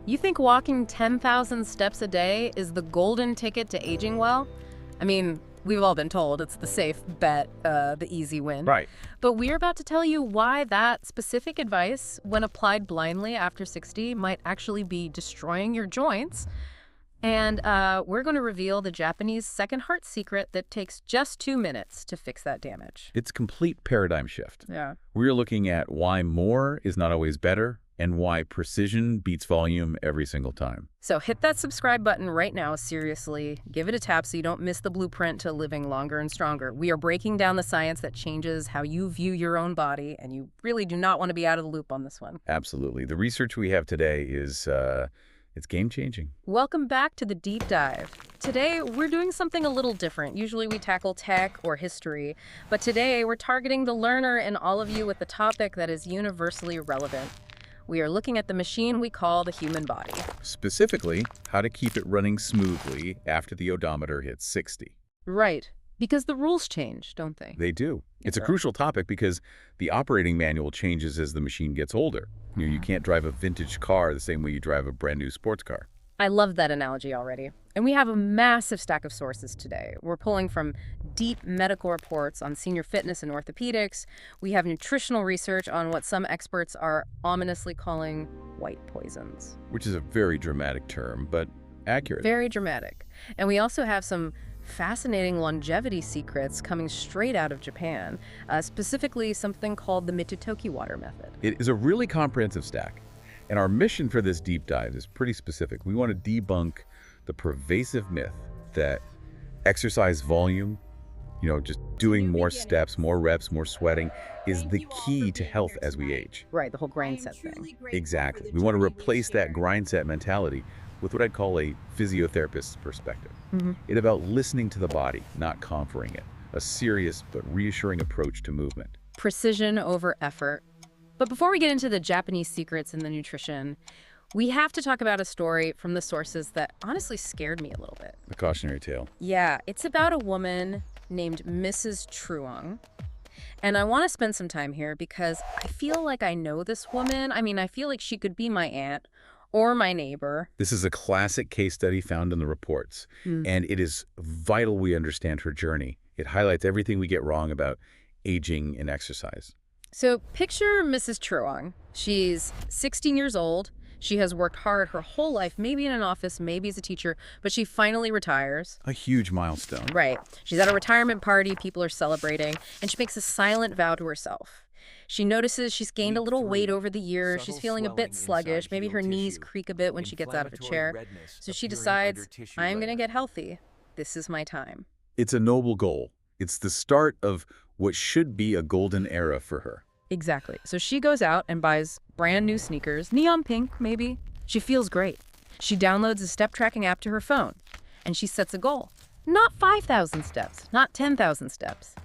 You think walking 10,000 steps a day is the golden ticket to aging well? I mean, we've all been told it's the safe bet, the easy win. Right. But we're about to tell you why that specific advice, when applied blindly after 60, might actually be destroying your joints. And we're going to reveal the Japanese second heart secret that takes just 2 minutes to fix that damage. It's complete paradigm shift. Yeah. We're looking at why more is not always better and why precision beats volume every single time. So hit that subscribe button right now, seriously. Give it a tap so you don't miss the blueprint to living longer and stronger. We are breaking down the science that changes how you view your own body, and you really do not want to be out of the loop on this one. Absolutely. The research we have today is it's game-changing. Welcome back to the deep dive. Today, we're doing something a little different. Usually we tackle tech or history, but today we're targeting the learner in all of you with a topic that is universally relevant. We are looking at the machine we call the human body. Specifically, how to keep it running smoothly after the odometer hits 60. Right, because the rules change, don't they? They do. It's a crucial topic because the operating manual changes as the machine gets older. You can't drive a vintage car the same way you drive a brand new sports car. I love that analogy already. And we have a massive stack of sources today. We're pulling from deep medical reports on senior fitness and orthopedics. We have nutritional research on what some experts are ominously calling white poisons. Which is a very dramatic term, but accurate. Very dramatic. And we also have some fascinating longevity secrets coming straight out of Japan, specifically something called the Mitutoki water method. It is a really comprehensive stack. And our mission for this deep dive is pretty specific. We want to debunk the pervasive myth that exercise volume, just doing more steps, more reps, more sweating, is the key to health as we age. Right, the whole grind set thing. Exactly. We want to replace that grind set mentality with what I'd call a physiotherapist's perspective. It's about listening to the body, not conquering it. A serious but reassuring approach to movement. Precision over effort. But before we get into the Japanese secrets and the nutrition, we have to talk about a story from the sources that honestly scared me a little bit. A cautionary tale. Yeah, it's about a woman named Mrs. Truong. And I want to spend some time here because I feel like I know this woman. I mean, I feel like she could be my aunt or my neighbor. This is a classic case study found in the reports, and it is vital we understand her journey. It highlights everything we get wrong about aging and exercise. So picture Mrs. Truong. She's 16 years old. She has worked hard her whole life, maybe in an office, maybe as a teacher, but she finally retires. A huge milestone. Right. She's at a retirement party, people are celebrating, and she makes a silent vow to herself. She notices she's gained a little weight over the years. She's feeling a bit sluggish. Maybe her knees creak a bit when she gets out of a chair. So she decides, I'm going to get healthy. This is my time. It's a noble goal. It's the start of what should be a golden era for her. Exactly. So she goes out and buys brand new sneakers, neon pink maybe. She feels great. She downloads a step tracking app to her phone, and she sets a goal. Not 5,000 steps, not 10,000 steps.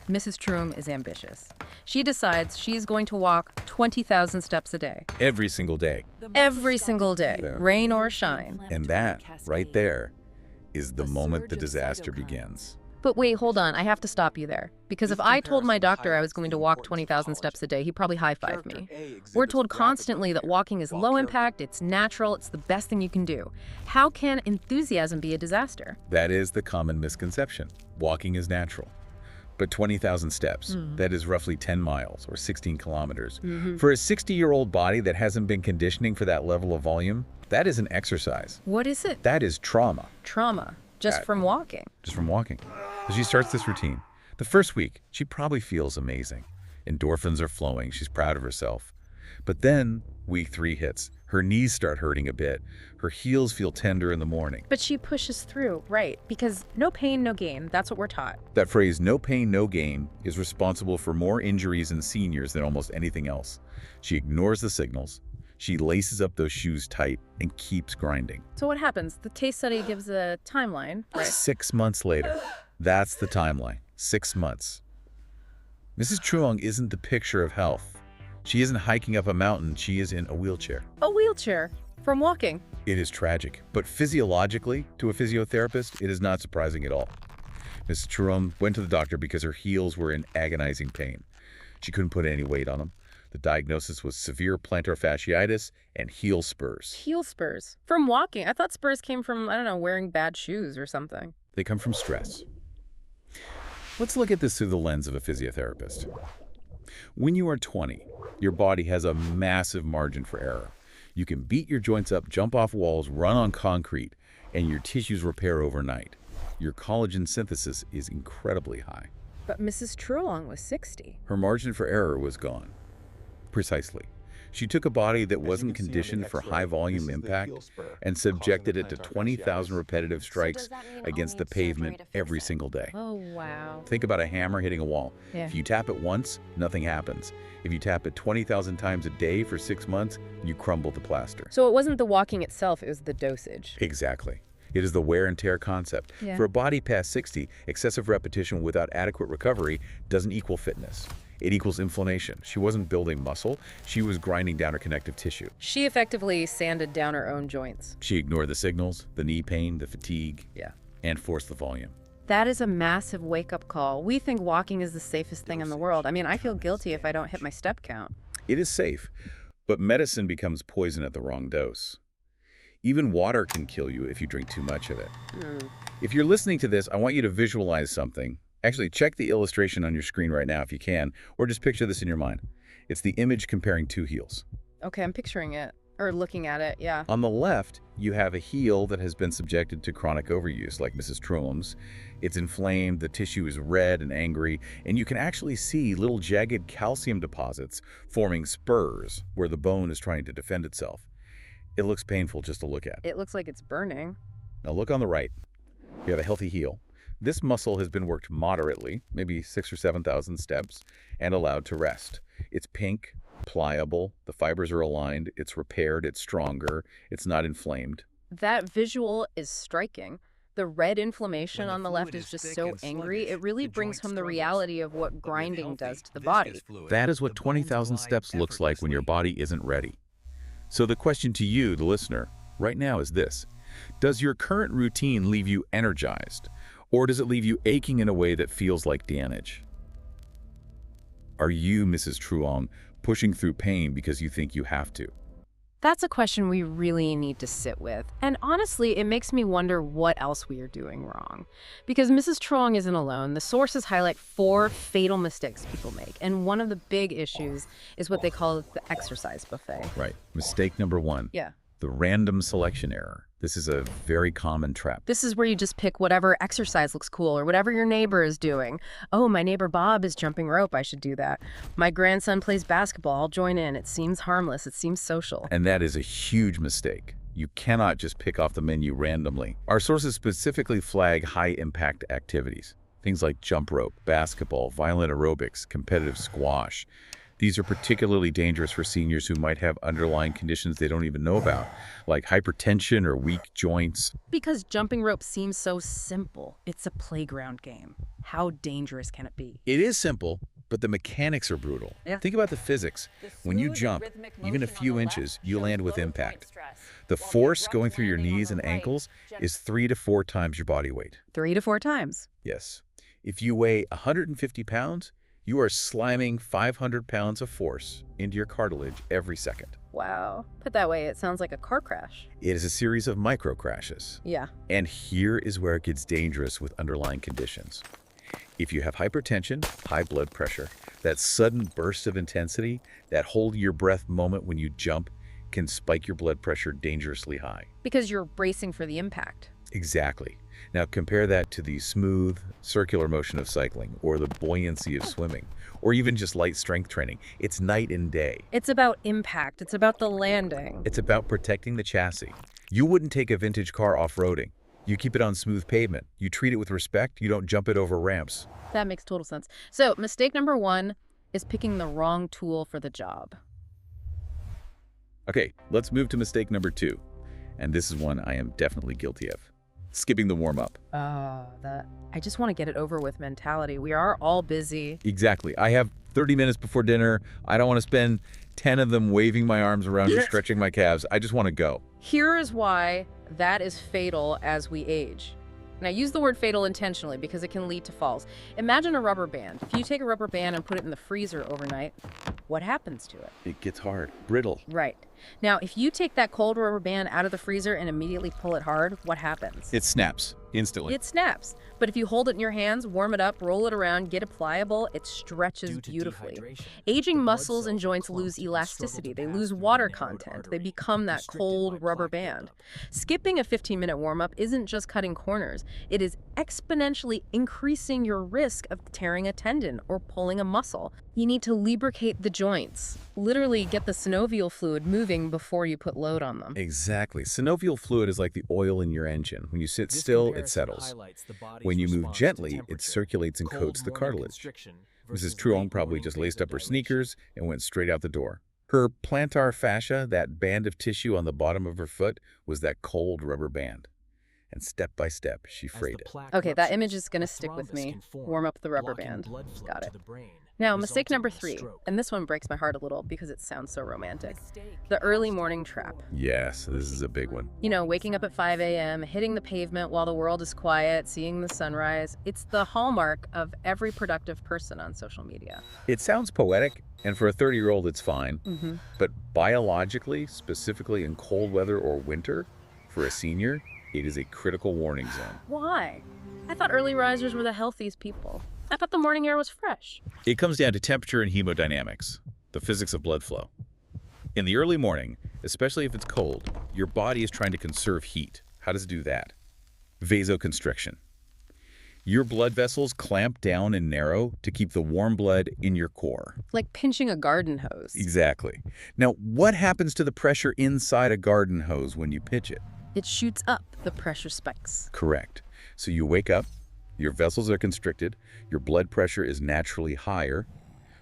Mrs. Truong is ambitious. She decides she's going to walk 20,000 steps a day. Every single day. Every single day, rain or shine. And that, right there, is the moment the disaster begins. But wait, hold on. I have to stop you there. Because if I told my doctor I was going to walk 20,000 steps a day, he'd probably high-five me. We're told constantly that walking is low impact, it's natural, it's the best thing you can do. How can enthusiasm be a disaster? That is the common misconception. Walking is natural. But 20,000 steps, that is roughly 10 miles or 16 kilometers. For a 60-year-old body that hasn't been conditioning for that level of volume, that is an exercise. What is it? That is trauma. Trauma. Just from walking. Just from walking. So she starts this routine. The first week, she probably feels amazing. Endorphins are flowing. She's proud of herself. But then week 3 hits. Her knees start hurting a bit. Her heels feel tender in the morning. But she pushes through, right? Because no pain, no gain. That's what we're taught. That phrase, no pain, no gain, is responsible for more injuries in seniors than almost anything else. She ignores the signals. She laces up those shoes tight and keeps grinding. So what happens? The case study gives a timeline, right? 6 months later. That's the timeline. 6 months. Mrs. Truong isn't the picture of health. She isn't hiking up a mountain. She is in a wheelchair. A wheelchair? From walking? It is tragic. But physiologically, to a physiotherapist, it is not surprising at all. Mrs. Truong went to the doctor because her heels were in agonizing pain. She couldn't put any weight on them. The diagnosis was severe plantar fasciitis and heel spurs. Heel spurs. From walking. I thought spurs came from, I don't know, wearing bad shoes or something. They come from stress. Let's look at this through the lens of a physiotherapist. When you are 20, your body has a massive margin for error. You can beat your joints up, jump off walls, run on concrete, and your tissues repair overnight. Your collagen synthesis is incredibly high. But Mrs. Truong was 60. Her margin for error was gone. Precisely. She took a body that wasn't conditioned for high-volume impact and subjected it to 20,000 repetitive strikes against the pavement every single day. Oh, wow. Think about a hammer hitting a wall. Yeah. If you tap it once, nothing happens. If you tap it 20,000 times a day for 6 months, you crumble the plaster. So it wasn't the walking itself, it was the dosage. Exactly. It is the wear and tear concept. Yeah. For a body past 60, excessive repetition without adequate recovery doesn't equal fitness. It equals inflammation. She wasn't building muscle, she was grinding down her connective tissue. She effectively sanded down her own joints. She ignored the signals, the knee pain, the fatigue, Yeah. and forced the volume. That is a massive wake-up call. We think walking is the safest thing in the world. I mean, I feel guilty if I don't hit my step count. It is safe, but medicine becomes poison at the wrong dose. Even water can kill you if you drink too much of it. If you're listening to this, I want you to visualize something. Actually, check the illustration on your screen right now if you can, or just picture this in your mind. It's the image comparing two heels. Okay, I'm picturing it. Or looking at it, yeah. On the left, you have a heel that has been subjected to chronic overuse, like Mrs. Truong's. It's inflamed, the tissue is red and angry, and you can actually see little jagged calcium deposits forming spurs where the bone is trying to defend itself. It looks painful just to look at. It looks like it's burning. Now look on the right. You have a healthy heel. This muscle has been worked moderately, maybe 6,000 or 7,000 steps, and allowed to rest. It's pink, pliable, the fibers are aligned, it's repaired, it's stronger, it's not inflamed. That visual is striking. The red inflammation on the left is just so angry. It really brings home the reality of what grinding does to the body. That is what 20,000 steps looks like when your body isn't ready. So the question to you, the listener, right now is this. Does your current routine leave you energized, or does it leave you aching in a way that feels like damage? Are you, Mrs. Truong, pushing through pain because you think you have to? That's a question we really need to sit with. And honestly, it makes me wonder what else we are doing wrong. Because Mrs. Truong isn't alone. The sources highlight 4 fatal mistakes people make. And one of the big issues is what they call the exercise buffet. Right. Mistake number 1. Yeah. The random selection error. This is a very common trap. This is where you just pick whatever exercise looks cool or whatever your neighbor is doing. Oh, my neighbor Bob is jumping rope. I should do that. My grandson plays basketball. I'll join in. It seems harmless. It seems social. And that is a huge mistake. You cannot just pick off the menu randomly. Our sources specifically flag high-impact activities. Things like jump rope, basketball, violent aerobics, competitive squash. These are particularly dangerous for seniors who might have underlying conditions they don't even know about, like hypertension or weak joints. Because jumping rope seems so simple. It's a playground game. How dangerous can it be? It is simple, but the mechanics are brutal. Yeah. Think about the physics. When you jump, even a few inches, you land with impact. The force going through your knees and ankles is 3 to 4 times your body weight. 3 to 4 times. Yes. If you weigh 150 pounds, you are sliming 500 pounds of force into your cartilage every second. Wow. Put that way, it sounds like a car crash. It is a series of micro crashes. Yeah. And here is where it gets dangerous with underlying conditions. If you have hypertension, high blood pressure, that sudden burst of intensity, that hold your breath moment when you jump can spike your blood pressure dangerously high. Because you're bracing for the impact. Exactly. Now compare that to the smooth, circular motion of cycling, or the buoyancy of swimming, or even just light strength training. It's night and day. It's about impact. It's about the landing. It's about protecting the chassis. You wouldn't take a vintage car off-roading. You keep it on smooth pavement. You treat it with respect. You don't jump it over ramps. That makes total sense. So, mistake number 1 is picking the wrong tool for the job. Okay, let's move to mistake number 2. And this is one I am definitely guilty of. Skipping the warm-up. That I just want to get it over with mentality. We are all busy. Exactly. I have 30 minutes before dinner. I don't want to spend 10 of them waving my arms around or stretching my calves. I just want to go. Here is why that is fatal as we age. And I use the word fatal intentionally because it can lead to falls. Imagine a rubber band. If you take a rubber band and put it in the freezer overnight, what happens to it? It gets hard, brittle. Right. Now, if you take that cold rubber band out of the freezer and immediately pull it hard, what happens? It snaps instantly. It snaps. But if you hold it in your hands, warm it up, roll it around, get it pliable, it stretches beautifully. Aging muscles and joints lose elasticity. They lose water content. They become that cold rubber band. Skipping a 15-minute warm-up isn't just cutting corners. It is exponentially increasing your risk of tearing a tendon or pulling a muscle. You need to lubricate the joints. Literally get the synovial fluid moving before you put load on them. Exactly. Synovial fluid is like the oil in your engine. When you sit still, it settles. When you move gently, it circulates and coats the cartilage. Mrs. Truong probably just laced up her sneakers and went straight out the door. Her plantar fascia, that band of tissue on the bottom of her foot, was that cold rubber band. And step by step, she frayed it. Okay, that image is going to stick with me. Warm up the rubber band. Got it. Now, mistake number 3, and this one breaks my heart a little because it sounds so romantic. The early morning trap. Yes, this is a big one. You know, waking up at 5 a.m., hitting the pavement while the world is quiet, seeing the sunrise. It's the hallmark of every productive person on social media. It sounds poetic, and for a 30-year-old, it's fine. But biologically, specifically in cold weather or winter, for a senior, it is a critical warning zone. Why? I thought early risers were the healthiest people. I thought the morning air was fresh. It comes down to temperature and hemodynamics, the physics of blood flow. In the early morning, especially if it's cold, your body is trying to conserve heat. How does it do that? Vasoconstriction. Your blood vessels clamp down and narrow to keep the warm blood in your core. Like pinching a garden hose. Exactly. Now, what happens to the pressure inside a garden hose when you pinch it? It shoots up, the pressure spikes. Correct. So you wake up, your vessels are constricted, your blood pressure is naturally higher,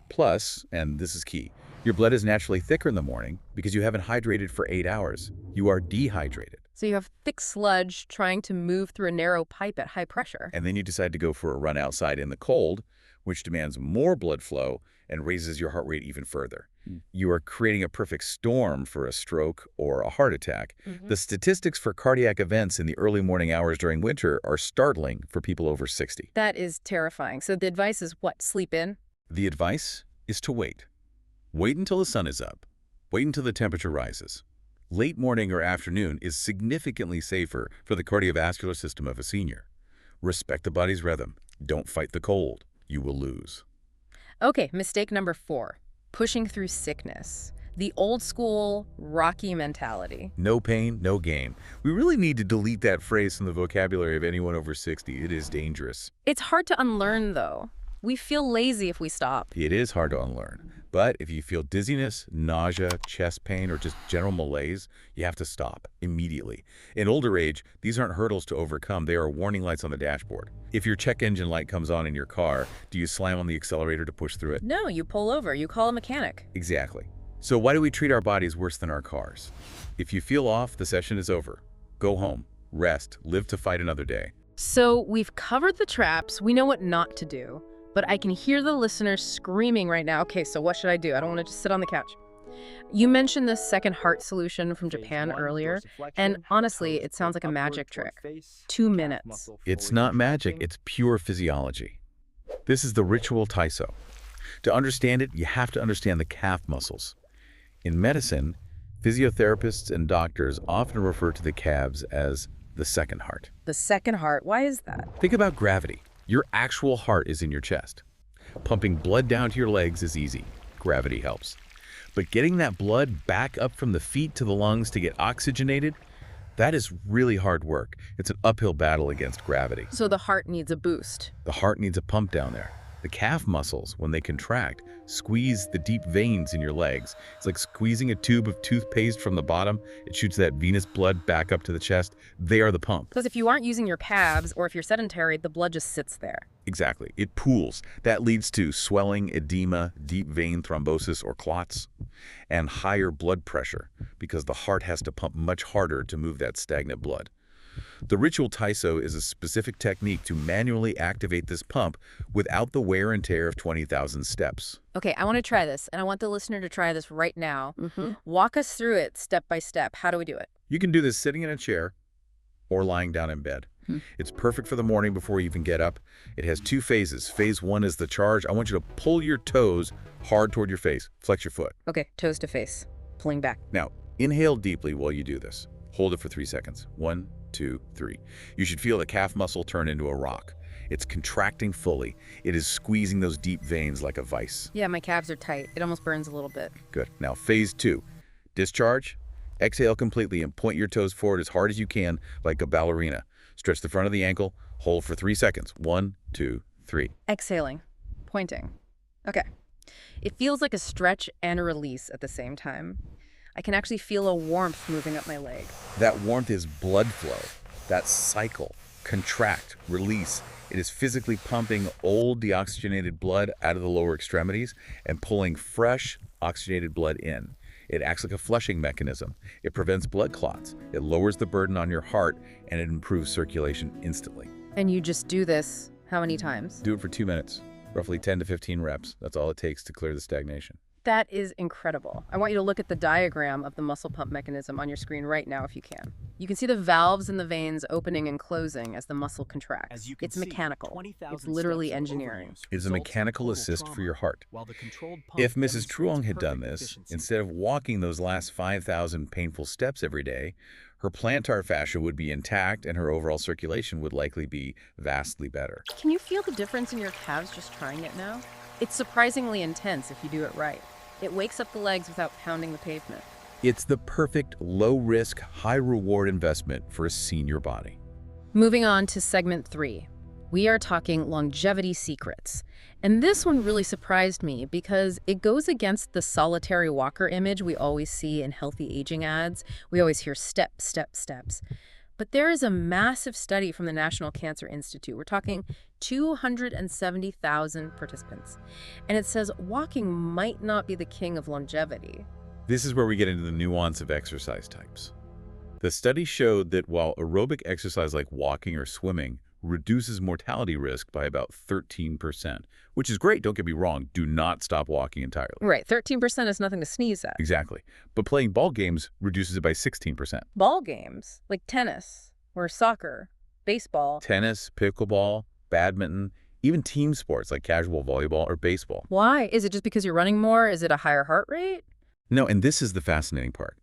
plus, and this is key, your blood is naturally thicker in the morning because you haven't hydrated for 8 hours. You are dehydrated. So you have thick sludge trying to move through a narrow pipe at high pressure. And then you decide to go for a run outside in the cold, which demands more blood flow and raises your heart rate even further. You are creating a perfect storm for a stroke or a heart attack. The statistics for cardiac events in the early morning hours during winter are startling for people over 60. That is terrifying. So the advice is what? Sleep in? The advice is to wait. Wait until the sun is up. Wait until the temperature rises. Late morning or afternoon is significantly safer for the cardiovascular system of a senior. Respect the body's rhythm. Don't fight the cold. You will lose. Okay, mistake number 4. Pushing through sickness. The old school, rocky mentality. No pain, no gain. We really need to delete that phrase from the vocabulary of anyone over 60. It is dangerous. It's hard to unlearn, though. We feel lazy if we stop. It is hard to unlearn. But if you feel dizziness, nausea, chest pain, or just general malaise, you have to stop immediately. In older age, these aren't hurdles to overcome. They are warning lights on the dashboard. If your check engine light comes on in your car, do you slam on the accelerator to push through it? No, you pull over. You call a mechanic. Exactly. So why do we treat our bodies worse than our cars? If you feel off, the session is over. Go home, rest, live to fight another day. So we've covered the traps. We know what not to do. But I can hear the listeners screaming right now, okay, so what should I do? I don't want to just sit on the couch. You mentioned the second heart solution from Japan earlier, and honestly, it sounds like a magic trick. 2 minutes. It's not magic, it's pure physiology. This is the ritual Taiso. To understand it, you have to understand the calf muscles. In medicine, physiotherapists and doctors often refer to the calves as the second heart. The second heart, why is that? Think about gravity. Your actual heart is in your chest. Pumping blood down to your legs is easy. Gravity helps. But getting that blood back up from the feet to the lungs to get oxygenated, that is really hard work. It's an uphill battle against gravity. So the heart needs a boost. The heart needs a pump down there. The calf muscles, when they contract, squeeze the deep veins in your legs. It's like squeezing a tube of toothpaste from the bottom. It shoots that venous blood back up to the chest. They are the pump. Because if you aren't using your calves, or if you're sedentary, the blood just sits there. Exactly. It pools. That leads to swelling, edema, deep vein thrombosis or clots, and higher blood pressure because the heart has to pump much harder to move that stagnant blood. The ritual Taiso is a specific technique to manually activate this pump without the wear and tear of 20,000 steps. Okay, I want to try this, and I want the listener to try this right now. Walk us through it step by step. How do we do it? You can do this sitting in a chair or lying down in bed. It's perfect for the morning before you even get up. It has 2 phases. Phase 1 is the charge. I want you to pull your toes hard toward your face. Flex your foot. Okay, toes to face. Pulling back. Now, inhale deeply while you do this. Hold it for 3 seconds. 1, 2, 3. You should feel the calf muscle turn into a rock. It's contracting fully. It is squeezing those deep veins like a vice. Yeah, my calves are tight. It almost burns a little bit. Good. Now, phase 2. Discharge. Exhale completely and point your toes forward as hard as you can, like a ballerina. Stretch the front of the ankle. Hold for 3 seconds. 1, 2, 3. Exhaling. Pointing. Okay. It feels like a stretch and a release at the same time. I can actually feel a warmth moving up my leg. That warmth is blood flow. That cycle. Contract, release. It is physically pumping old deoxygenated blood out of the lower extremities and pulling fresh oxygenated blood in. It acts like a flushing mechanism. It prevents blood clots. It lowers the burden on your heart, and it improves circulation instantly. And you just do this how many times? Do it for 2 minutes, roughly 10 to 15 reps. That's all it takes to clear the stagnation. That is incredible. I want you to look at the diagram of the muscle pump mechanism on your screen right now if you can. You can see the valves in the veins opening and closing as the muscle contracts. It's mechanical. It's literally engineering. It's a mechanical assist for your heart. If Mrs. Truong had done this, instead of walking those last 5,000 painful steps every day, her plantar fascia would be intact and her overall circulation would likely be vastly better. Can you feel the difference in your calves just trying it now? It's surprisingly intense if you do it right. It wakes up the legs without pounding the pavement. It's the perfect low-risk, high-reward investment for a senior body. Moving on to segment 3. We are talking longevity secrets. And this one really surprised me because it goes against the solitary walker image we always see in healthy aging ads. We always hear step, step, steps. But there is a massive study from the National Cancer Institute. We're talking 270,000 participants. And it says walking might not be the king of longevity. This is where we get into the nuance of exercise types. The study showed that while aerobic exercise like walking or swimming reduces mortality risk by about 13%, which is great, don't get me wrong, do not stop walking entirely. Right, 13% is nothing to sneeze at. Exactly. But playing ball games reduces it by 16%. Ball games, like tennis or soccer, baseball. Tennis, pickleball, badminton, even team sports like casual volleyball or baseball. Why? Is it just because you're running more? Is it a higher heart rate? No, and this is the fascinating part.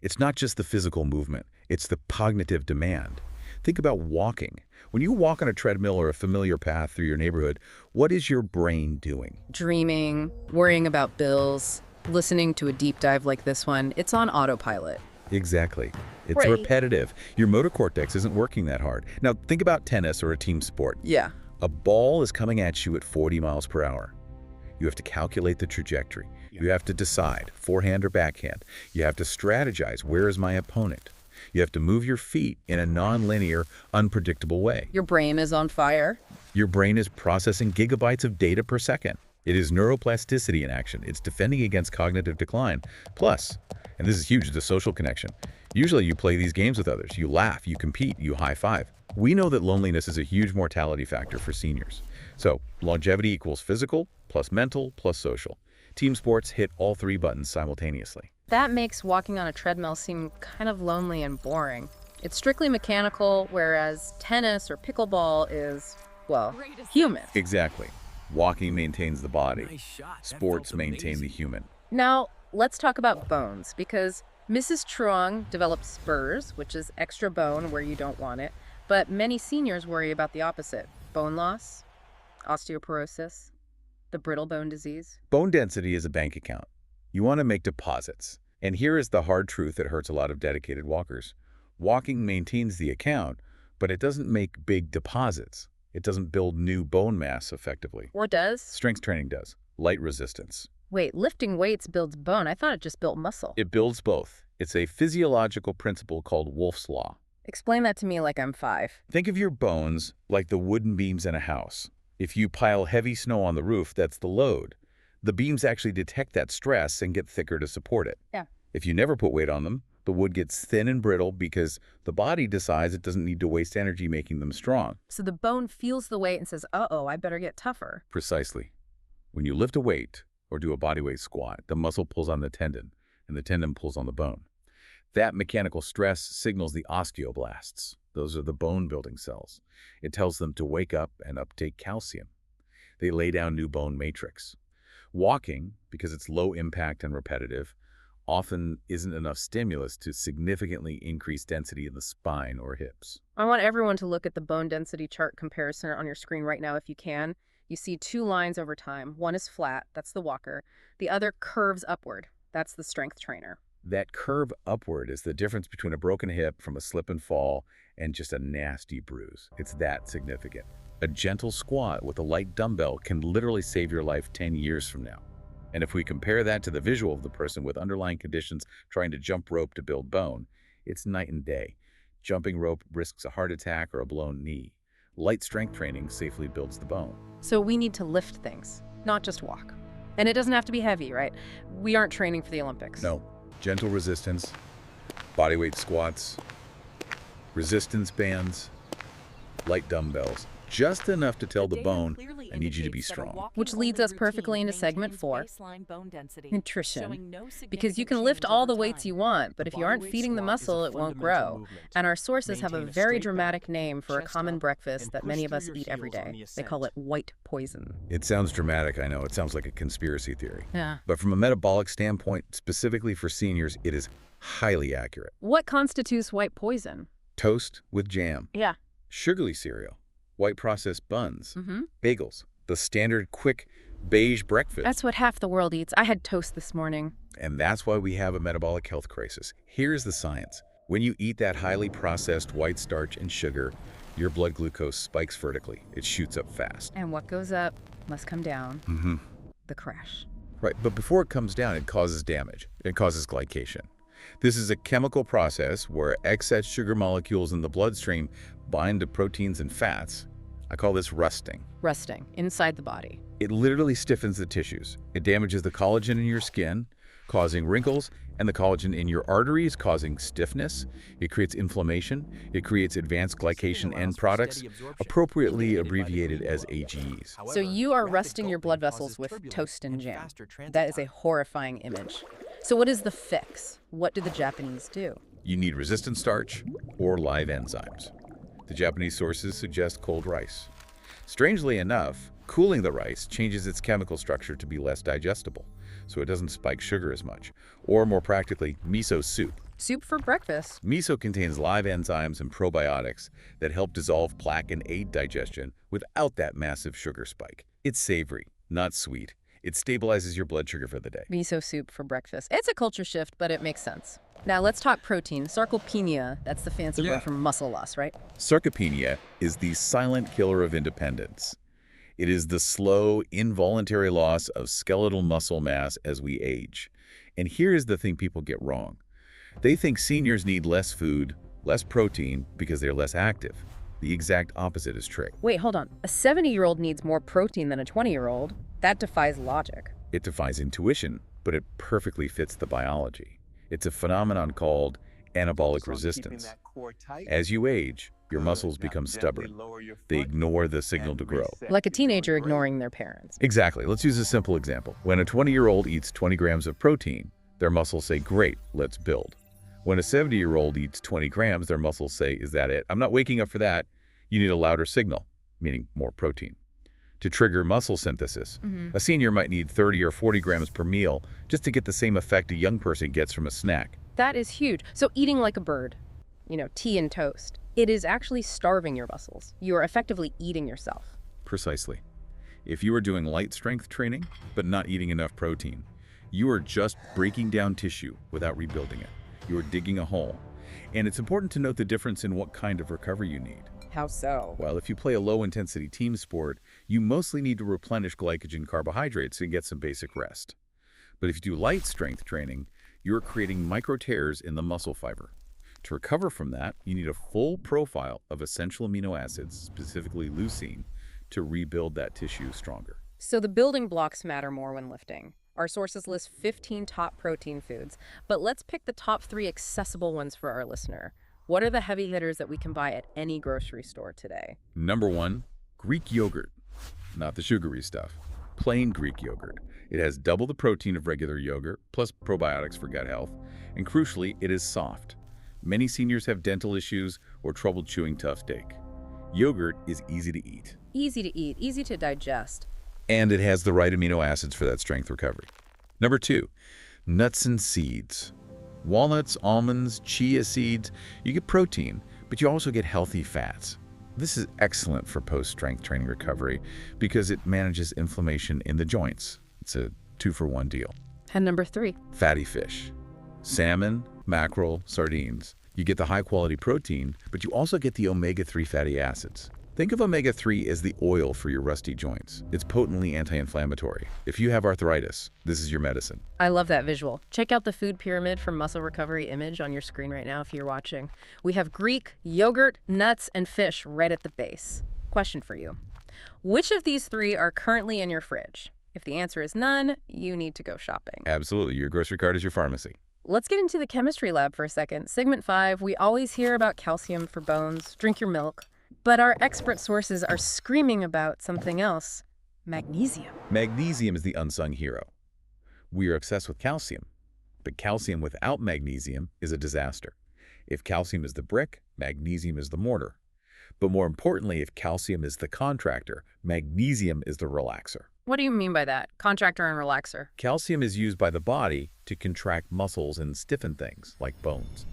It's not just the physical movement, it's the cognitive demand. Think about walking. When you walk on a treadmill or a familiar path through your neighborhood, what is your brain doing? Dreaming, worrying about bills, listening to a deep dive like this one. It's on autopilot. Exactly. It's Right. repetitive. Your motor cortex isn't working that hard. Now, think about tennis or a team sport. Yeah. A ball is coming at you at 40 miles per hour. You have to calculate the trajectory. You have to decide, forehand or backhand. You have to strategize, where is my opponent? You have to move your feet in a non-linear, unpredictable way. Your brain is on fire. Your brain is processing gigabytes of data per second. It is neuroplasticity in action. It's defending against cognitive decline. Plus, and this is huge, the social connection. Usually you play these games with others. You laugh, you compete, you high-five. We know that loneliness is a huge mortality factor for seniors. So longevity equals physical, plus mental, plus social. Team sports hit all 3 buttons simultaneously. That makes walking on a treadmill seem kind of lonely and boring. It's strictly mechanical, whereas tennis or pickleball is, well, human. Exactly. Walking maintains the body. Sports maintain the human. Now, let's talk about bones, because Mrs. Truong developed spurs, which is extra bone where you don't want it, but many seniors worry about the opposite: bone loss, osteoporosis, the brittle bone disease. Bone density is a bank account. You want to make deposits. And here is the hard truth that hurts a lot of dedicated walkers. Walking maintains the account, but it doesn't make big deposits. It doesn't build new bone mass effectively. Or does? Strength training does. Light resistance. Wait, lifting weights builds bone. I thought it just built muscle. It builds both. It's a physiological principle called Wolff's Law. Explain that to me like I'm 5. Think of your bones like the wooden beams in a house. If you pile heavy snow on the roof, that's the load. The beams actually detect that stress and get thicker to support it. Yeah. If you never put weight on them, the wood gets thin and brittle because the body decides it doesn't need to waste energy making them strong. So the bone feels the weight and says, uh-oh, I better get tougher. Precisely. When you lift a weight or do a bodyweight squat, the muscle pulls on the tendon, and the tendon pulls on the bone. That mechanical stress signals the osteoblasts, Those are the bone-building cells. It tells them to wake up and uptake calcium. They lay down new bone matrix. Walking, because it's low impact and repetitive, often isn't enough stimulus to significantly increase density in the spine or hips. I want everyone to look at the bone density chart comparison on your screen right now if you can. You see two lines over time. One is flat, that's the walker. The other curves upward, that's the strength trainer. That curve upward is the difference between a broken hip from a slip and fall and just a nasty bruise. It's that significant. A gentle squat with a light dumbbell can literally save your life 10 years from now. And if we compare that to the visual of the person with underlying conditions trying to jump rope to build bone, it's night and day. Jumping rope risks a heart attack or a blown knee. Light strength training safely builds the bone. So we need to lift things, not just walk. And it doesn't have to be heavy, right? We aren't training for the Olympics. No. Gentle resistance, bodyweight squats, resistance bands, light dumbbells. Just enough to tell the bone, I need you to be strong. Which leads us perfectly into segment 4, nutrition. Because you can lift all the weights you want, but if you aren't feeding the muscle, it won't grow. And our sources have a very dramatic name for a common breakfast that many of us eat every day. They call it white poison. It sounds dramatic, I know. It sounds like a conspiracy theory. Yeah. But from a metabolic standpoint, specifically for seniors, it is highly accurate. What constitutes white poison? Toast with jam. Yeah. Sugarly cereal. White processed buns, bagels, the standard quick beige breakfast. That's what half the world eats. I had toast this morning. And that's why we have a metabolic health crisis. Here's the science. When you eat that highly processed white starch and sugar, your blood glucose spikes vertically. It shoots up fast. And what goes up must come down. The crash. Right, but before it comes down, it causes damage. It causes glycation. This is a chemical process where excess sugar molecules in the bloodstream bind to proteins and fats. I call this rusting. Rusting inside the body. It literally stiffens the tissues. It damages the collagen in your skin, causing wrinkles, and the collagen in your arteries, causing stiffness. It creates inflammation. It creates advanced glycation end products, appropriately abbreviated as AGEs. So you are rusting your blood vessels with toast and jam. That is a horrifying image. So what is the fix? What do the Japanese do? You need resistant starch or live enzymes. The Japanese sources suggest cold rice. Strangely enough, cooling the rice changes its chemical structure to be less digestible, so it doesn't spike sugar as much. Or more practically, miso soup. Soup for breakfast. Miso contains live enzymes and probiotics that help dissolve plaque and aid digestion without that massive sugar spike. It's savory, not sweet. It stabilizes your blood sugar for the day. Miso soup for breakfast. It's a culture shift, but it makes sense. Now let's talk protein. Sarcopenia, that's the fancy word for muscle loss, right? Sarcopenia is the silent killer of independence. It is the slow, involuntary loss of skeletal muscle mass as we age. And here's the thing people get wrong. They think seniors need less food, less protein, because they're less active. The exact opposite is true. Wait, hold on. A 70-year-old needs more protein than a 20-year-old. That defies logic. It defies intuition, but it perfectly fits the biology. It's a phenomenon called anabolic resistance. As you age, your muscles become stubborn. They ignore the signal to grow. Like a teenager ignoring their parents. Exactly. Let's use a simple example. When a 20-year-old eats 20 grams of protein, their muscles say, great, let's build. When a 70-year-old eats 20 grams, their muscles say, is that it? I'm not waking up for that. You need a louder signal, meaning more protein. To trigger muscle synthesis, a senior might need 30 or 40 grams per meal just to get the same effect a young person gets from a snack. That is huge. So eating like a bird, tea and toast, it is actually starving your muscles. You are effectively eating yourself. Precisely. If you are doing light strength training, but not eating enough protein, you are just breaking down tissue without rebuilding it. You are digging a hole. And it's important to note the difference in what kind of recovery you need. How so? Well, if you play a low-intensity team sport, you mostly need to replenish glycogen carbohydrates and get some basic rest. But if you do light strength training, you're creating micro tears in the muscle fiber. To recover from that, you need a full profile of essential amino acids, specifically leucine, to rebuild that tissue stronger. So the building blocks matter more when lifting. Our sources list 15 top protein foods, but let's pick the top 3 accessible ones for our listener. What are the heavy hitters that we can buy at any grocery store today? Number 1, Greek yogurt. Not the sugary stuff. Plain Greek yogurt. It has double the protein of regular yogurt, plus probiotics for gut health, and crucially, it is soft. Many seniors have dental issues or trouble chewing tough steak. Yogurt is easy to eat. Easy to eat, easy to digest. And it has the right amino acids for that strength recovery. Number 2, nuts and seeds. Walnuts, almonds, chia seeds, you get protein, but you also get healthy fats. This is excellent for post-strength training recovery because it manages inflammation in the joints. It's a 2-for-1 deal. And number 3, Fatty fish. Salmon, mackerel, sardines. You get the high-quality protein, but you also get the omega-3 fatty acids. Think of omega-3 as the oil for your rusty joints. It's potently anti-inflammatory. If you have arthritis, this is your medicine. I love that visual. Check out the food pyramid from Muscle Recovery image on your screen right now if you're watching. We have Greek, yogurt, nuts, and fish right at the base. Question for you. Which of these 3 are currently in your fridge? If the answer is none, you need to go shopping. Absolutely. Your grocery cart is your pharmacy. Let's get into the chemistry lab for a second. Segment 5, we always hear about calcium for bones, drink your milk. But our expert sources are screaming about something else, magnesium. Magnesium is the unsung hero. We are obsessed with calcium, but calcium without magnesium is a disaster. If calcium is the brick, magnesium is the mortar. But more importantly, if calcium is the contractor, magnesium is the relaxer. What do you mean by that? Contractor and relaxer. Calcium is used by the body to contract muscles and stiffen things, like bones.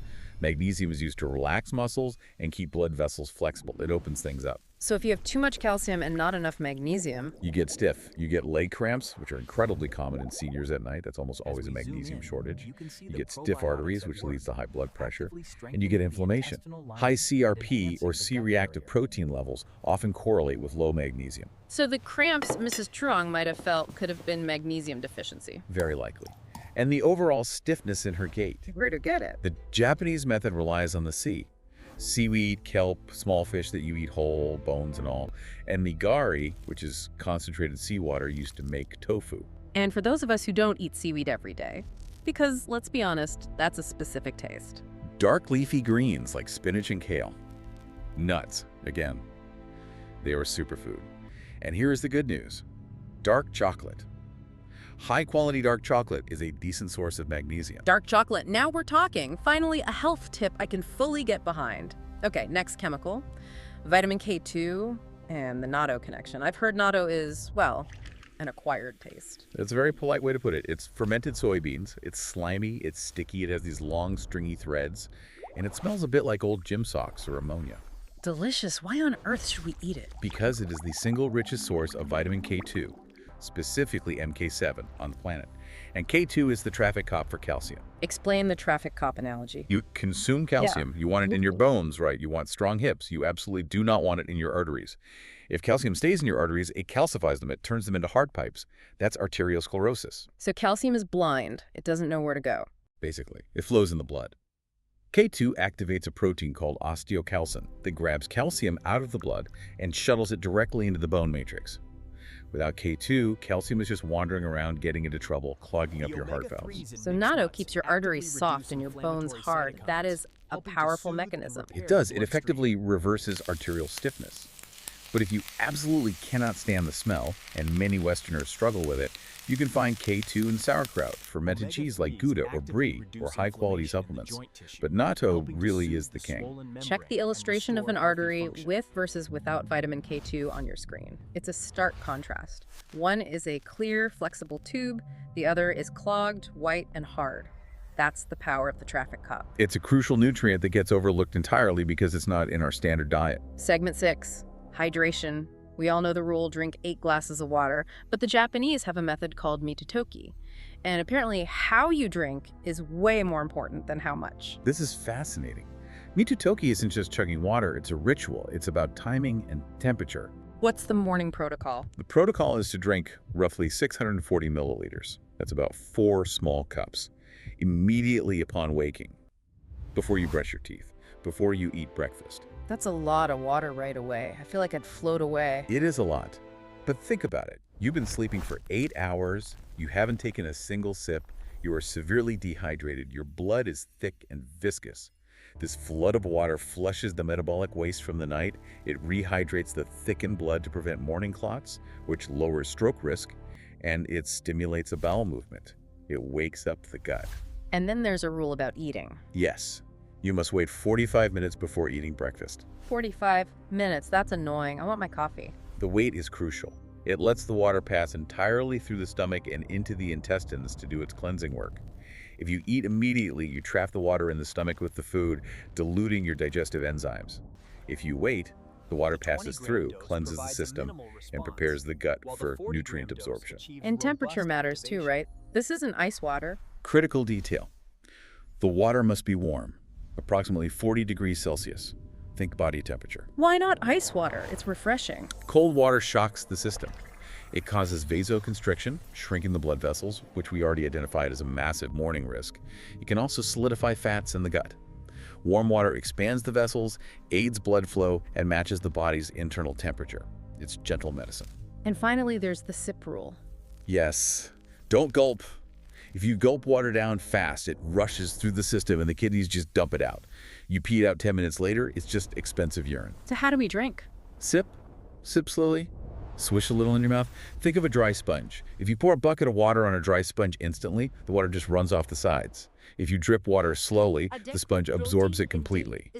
Magnesium is used to relax muscles and keep blood vessels flexible. It opens things up. So if you have too much calcium and not enough magnesium, You get stiff. You get leg cramps, which are incredibly common in seniors at night. That's almost always a magnesium shortage. You get stiff arteries, which leads to high blood pressure. And you get inflammation. High CRP or C-reactive protein levels often correlate with low magnesium. so the cramps Mrs. Truong might have felt could have been magnesium deficiency. Very likely. And the overall stiffness in her gait. Where to get it? The Japanese method relies on the sea. Seaweed, kelp, small fish that you eat whole, bones and all. And nigari, which is concentrated seawater used to make tofu. And for those of us who don't eat seaweed every day, because let's be honest, that's a specific taste. Dark leafy greens like spinach and kale. Nuts, again. They are a superfood. And here is the good news. Dark chocolate. High-quality dark chocolate is a decent source of magnesium. Dark chocolate, now we're talking. Finally, a health tip I can fully get behind. Okay, next chemical. Vitamin K2 and the natto connection. I've heard natto is, well, an acquired taste. That's a very polite way to put it. It's fermented soybeans. It's slimy, it's sticky, it has these long stringy threads, and it smells a bit like old gym socks or ammonia. Delicious. Why on earth should we eat it? Because it is the single richest source of vitamin K2, specifically MK7 on the planet. And K2 is the traffic cop for calcium. Explain the traffic cop analogy. You consume calcium. You want it in your bones, right? You want strong hips. You absolutely do not want it in your arteries. If calcium stays in your arteries, it calcifies them. It turns them into heart pipes. That's arteriosclerosis. So calcium is blind. It doesn't know where to go. Basically, it flows in the blood. K2 activates a protein called osteocalcin that grabs calcium out of the blood and shuttles it directly into the bone matrix. Without K2, calcium is just wandering around getting into trouble, clogging up your heart valves. So natto keeps your arteries soft and your bones hard. That is a powerful mechanism. It does. It effectively reverses arterial stiffness. But if you absolutely cannot stand the smell, and many Westerners struggle with it, you can find K2 in sauerkraut, fermented cheese like Gouda or Brie, or high-quality supplements. But natto really is the king. Check the illustration of an artery with versus without vitamin K2 on your screen. It's a stark contrast. One is a clear, flexible tube. The other is clogged, white, and hard. That's the power of the traffic cop. It's a crucial nutrient that gets overlooked entirely because it's not in our standard diet. Segment 6, hydration. We all know the rule, drink 8 glasses of water, but the Japanese have a method called mitotoki. And apparently how you drink is way more important than how much. This is fascinating. Mitotoki isn't just chugging water, it's a ritual. It's about timing and temperature. What's the morning protocol? The protocol is to drink roughly 640 milliliters. That's about 4 small cups. Immediately upon waking, before you brush your teeth, before you eat breakfast. That's a lot of water right away. I feel like I'd float away. It is a lot, but think about it. You've been sleeping for 8 hours, you haven't taken a single sip, you are severely dehydrated, your blood is thick and viscous. This flood of water flushes the metabolic waste from the night, it rehydrates the thickened blood to prevent morning clots, which lowers stroke risk, and it stimulates a bowel movement. It wakes up the gut. And then there's a rule about eating. Yes. You must wait 45 minutes before eating breakfast. 45 minutes, that's annoying. I want my coffee. The wait is crucial. It lets the water pass entirely through the stomach and into the intestines to do its cleansing work. If you eat immediately, you trap the water in the stomach with the food, diluting your digestive enzymes. If you wait, the water passes through, cleanses the system, and prepares the gut for nutrient absorption. And temperature matters too, right? This isn't ice water. Critical detail. The water must be warm, approximately 40 degrees Celsius. Think body temperature. Why not ice water? It's refreshing. Cold water shocks the system. It causes vasoconstriction, shrinking the blood vessels, which we already identified as a massive morning risk. It can also solidify fats in the gut. Warm water expands the vessels, aids blood flow, and matches the body's internal temperature. It's gentle medicine. And finally, there's the sip rule. Yes. Don't gulp. If you gulp water down fast, it rushes through the system and the kidneys just dump it out. You pee it out 10 minutes later, it's just expensive urine. So how do we drink? Sip. Sip slowly. Swish a little in your mouth. Think of a dry sponge. If you pour a bucket of water on a dry sponge instantly, the water just runs off the sides. If you drip water slowly, the sponge absorbs it completely.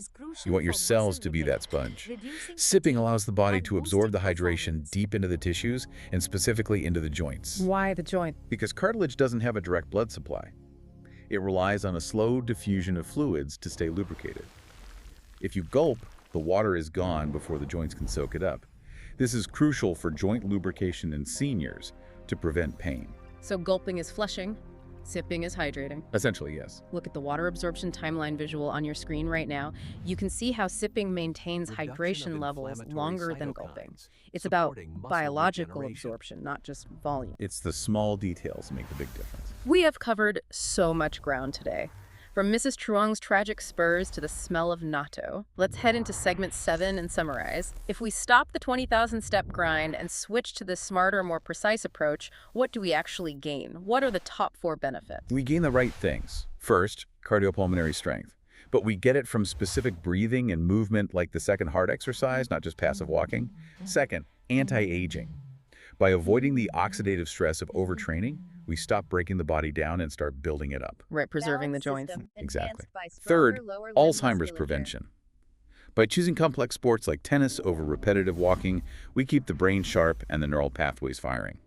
You want your cells to be that sponge. Sipping allows the body to absorb the hydration deep into the tissues and specifically into the joints. Why the joint? Because cartilage doesn't have a direct blood supply. It relies on a slow diffusion of fluids to stay lubricated. If you gulp, the water is gone before the joints can soak it up. This is crucial for joint lubrication in seniors to prevent pain. So gulping is flushing, sipping is hydrating. Essentially, yes. Look at the water absorption timeline visual on your screen right now. You can see how sipping maintains hydration levels longer than gulping. It's about biological absorption, not just volume. It's the small details that make the big difference. We have covered so much ground today. From Mrs. Truong's tragic spurs to the smell of natto, let's head into segment 7 and summarize. If we stop the 20,000-step grind and switch to this smarter, more precise approach, what do we actually gain? What are the top 4 benefits? We gain the right things. First, cardiopulmonary strength. But we get it from specific breathing and movement like the second heart exercise, not just passive walking. Second, anti-aging. By avoiding the oxidative stress of overtraining, we stop breaking the body down and start building it up. Right, preserving the joints. Exactly. Third, Alzheimer's prevention. By choosing complex sports like tennis over repetitive walking, we keep the brain sharp and the neural pathways firing.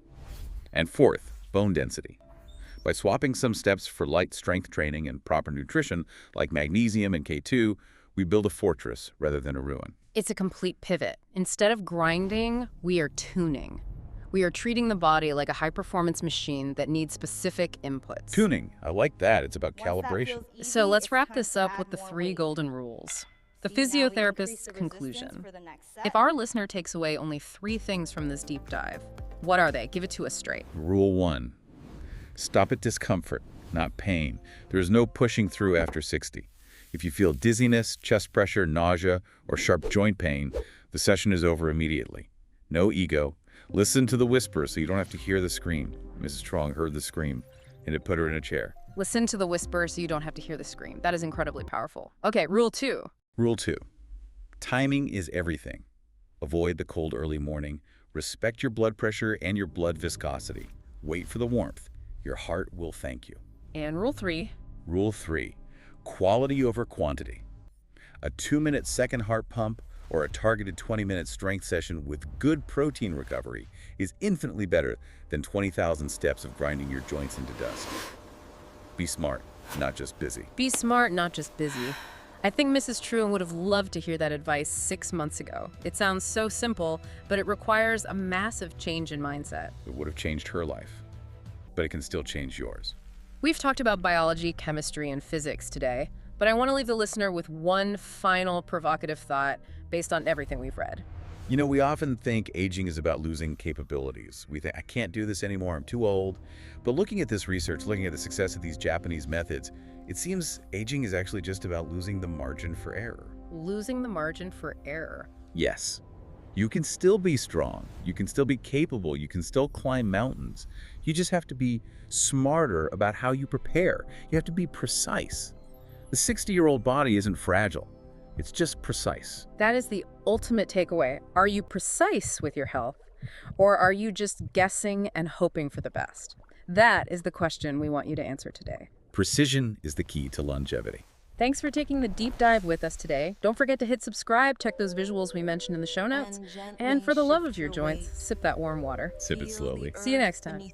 And fourth, bone density. By swapping some steps for light strength training and proper nutrition like magnesium and K2, we build a fortress rather than a ruin. It's a complete pivot. Instead of grinding, we are tuning. We are treating the body like a high-performance machine that needs specific inputs. Tuning, I like that. It's about calibration. So let's wrap this up with the 3 golden rules. The physiotherapist's conclusion. If our listener takes away only 3 things from this deep dive, what are they? Give it to us straight. Rule 1. Stop at discomfort, not pain. There is no pushing through after 60. If you feel dizziness, chest pressure, nausea, or sharp joint pain, the session is over immediately. No ego. Listen to the whisper so you don't have to hear the scream. Mrs. Truong heard the scream, and it put her in a chair. Listen to the whisper so you don't have to hear the scream. That is incredibly powerful. Okay, rule 2. Rule 2. Timing is everything. Avoid the cold early morning. Respect your blood pressure and your blood viscosity. Wait for the warmth. Your heart will thank you. And rule 3. Rule 3. Quality over quantity. A 2-minute second heart pump or a targeted 20-minute strength session with good protein recovery is infinitely better than 20,000 steps of grinding your joints into dust. Be smart, not just busy. Be smart, not just busy. I think Mrs. Truong would have loved to hear that advice 6 months ago. It sounds so simple, but it requires a massive change in mindset. It would have changed her life, but it can still change yours. We've talked about biology, chemistry, and physics today, but I want to leave the listener with one final provocative thought based on everything we've read. You know, we often think aging is about losing capabilities. We think, I can't do this anymore, I'm too old. But looking at this research, looking at the success of these Japanese methods, it seems aging is actually just about losing the margin for error. Losing the margin for error. Yes. You can still be strong. You can still be capable. You can still climb mountains. You just have to be smarter about how you prepare. You have to be precise. The 60-year-old body isn't fragile. It's just precise. That is the ultimate takeaway. Are you precise with your health, or are you just guessing and hoping for the best? That is the question we want you to answer today. Precision is the key to longevity. Thanks for taking the deep dive with us today. Don't forget to hit subscribe, check those visuals we mentioned in the show notes, and for the love of your joints, sip that warm water. Sip it slowly. See you next time.